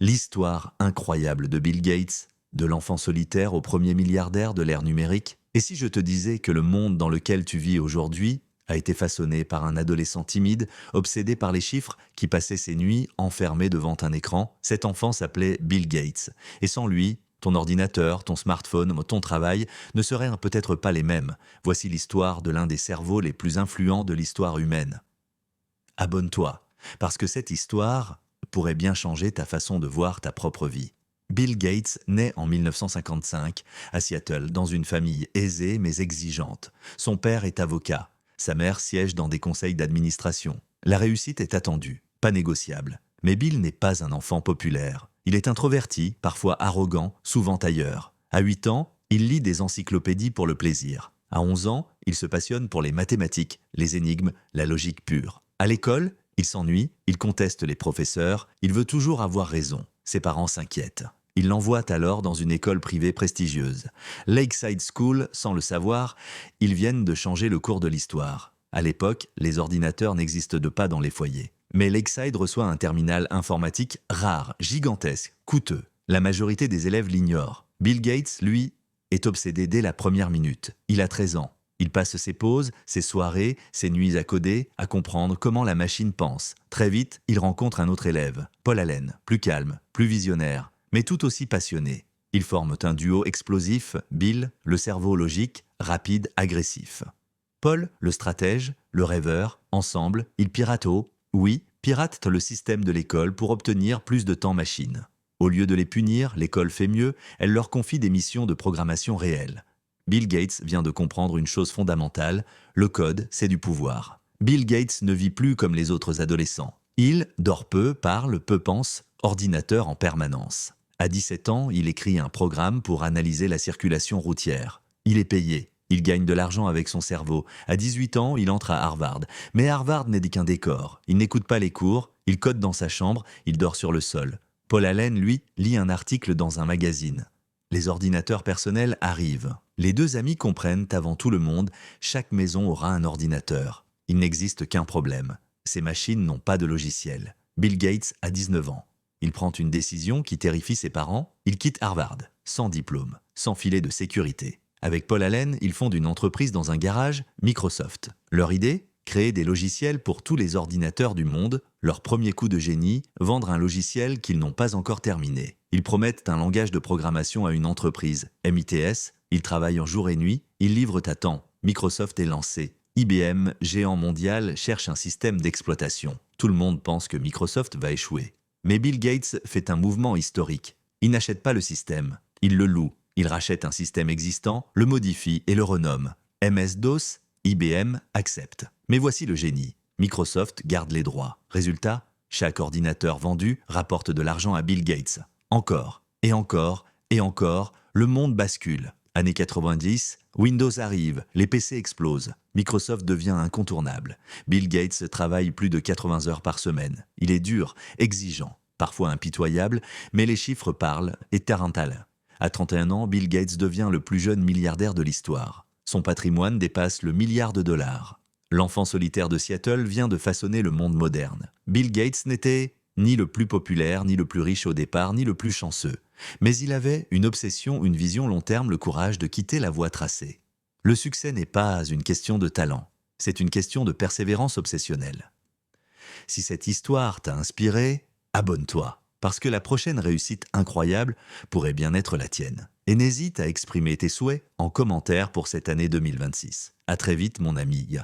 L'histoire incroyable de Bill Gates, de l'enfant solitaire au premier milliardaire de l'ère numérique. Et si je te disais que le monde dans lequel tu vis aujourd'hui a été façonné par un adolescent timide, obsédé par les chiffres, qui passait ses nuits enfermé devant un écran? Cet enfant s'appelait Bill Gates. Et sans lui, ton ordinateur, ton smartphone, ton travail ne seraient peut-être pas les mêmes. Voici l'histoire de l'un des cerveaux les plus influents de l'histoire humaine. Abonne-toi, parce que cette histoire pourrait bien changer ta façon de voir ta propre vie. Bill Gates naît en 1955 à Seattle dans une famille aisée mais exigeante. Son père est avocat, sa mère siège dans des conseils d'administration. La réussite est attendue, pas négociable. Mais Bill n'est pas un enfant populaire. Il est introverti, parfois arrogant, souvent tailleur. À 8 ans, il lit des encyclopédies pour le plaisir. À 11 ans, il se passionne pour les mathématiques, les énigmes, la logique pure. À l'école, il s'ennuie, il conteste les professeurs, il veut toujours avoir raison. Ses parents s'inquiètent. Ils l'envoient alors dans une école privée prestigieuse. Lakeside School, sans le savoir, ils viennent de changer le cours de l'histoire. À l'époque, les ordinateurs n'existent pas dans les foyers. Mais Lakeside reçoit un terminal informatique rare, gigantesque, coûteux. La majorité des élèves l'ignorent. Bill Gates, lui, est obsédé dès la première minute. Il a 13 ans. Il passe ses pauses, ses soirées, ses nuits à coder, à comprendre comment la machine pense. Très vite, il rencontre un autre élève, Paul Allen, plus calme, plus visionnaire, mais tout aussi passionné. Ils forment un duo explosif, Bill, le cerveau logique, rapide, agressif. Paul, le stratège, le rêveur, ensemble, ils piratent piratent le système de l'école pour obtenir plus de temps machine. Au lieu de les punir, l'école fait mieux, elle leur confie des missions de programmation réelles. Bill Gates vient de comprendre une chose fondamentale, le code, c'est du pouvoir. Bill Gates ne vit plus comme les autres adolescents. Il dort peu, parle, peu pense, ordinateur en permanence. À 17 ans, il écrit un programme pour analyser la circulation routière. Il est payé. Il gagne de l'argent avec son cerveau. À 18 ans, il entre à Harvard. Mais Harvard n'est qu'un décor. Il n'écoute pas les cours, il code dans sa chambre, il dort sur le sol. Paul Allen, lui, lit un article dans un magazine. Les ordinateurs personnels arrivent. Les deux amis comprennent avant tout le monde, chaque maison aura un ordinateur. Il n'existe qu'un problème. Ces machines n'ont pas de logiciel. Bill Gates a 19 ans. Il prend une décision qui terrifie ses parents. Il quitte Harvard, sans diplôme, sans filet de sécurité. Avec Paul Allen, ils fondent une entreprise dans un garage, Microsoft. Leur idée? Créer des logiciels pour tous les ordinateurs du monde. Leur premier coup de génie, vendre un logiciel qu'ils n'ont pas encore terminé. Ils promettent un langage de programmation à une entreprise, MITS. Ils travaillent en jour et nuit, ils livrent à temps. Microsoft est lancé. IBM, géant mondial, cherche un système d'exploitation. Tout le monde pense que Microsoft va échouer. Mais Bill Gates fait un mouvement historique. Il n'achète pas le système, il le loue. Il rachète un système existant, le modifie et le renomme. MS-DOS, IBM accepte. Mais voici le génie. Microsoft garde les droits. Résultat, chaque ordinateur vendu rapporte de l'argent à Bill Gates. Encore, et encore, et encore, le monde bascule. Années 90, Windows arrive, les PC explosent. Microsoft devient incontournable. Bill Gates travaille plus de 80 heures par semaine. Il est dur, exigeant, parfois impitoyable, mais les chiffres parlent et tarental. À 31 ans, Bill Gates devient le plus jeune milliardaire de l'histoire. Son patrimoine dépasse le milliard de dollars. L'enfant solitaire de Seattle vient de façonner le monde moderne. Bill Gates n'était ni le plus populaire, ni le plus riche au départ, ni le plus chanceux. Mais il avait une obsession, une vision long terme, le courage de quitter la voie tracée. Le succès n'est pas une question de talent, c'est une question de persévérance obsessionnelle. Si cette histoire t'a inspiré, abonne-toi, parce que la prochaine réussite incroyable pourrait bien être la tienne. Et n'hésite à exprimer tes souhaits en commentaire pour cette année 2026. À très vite mon ami.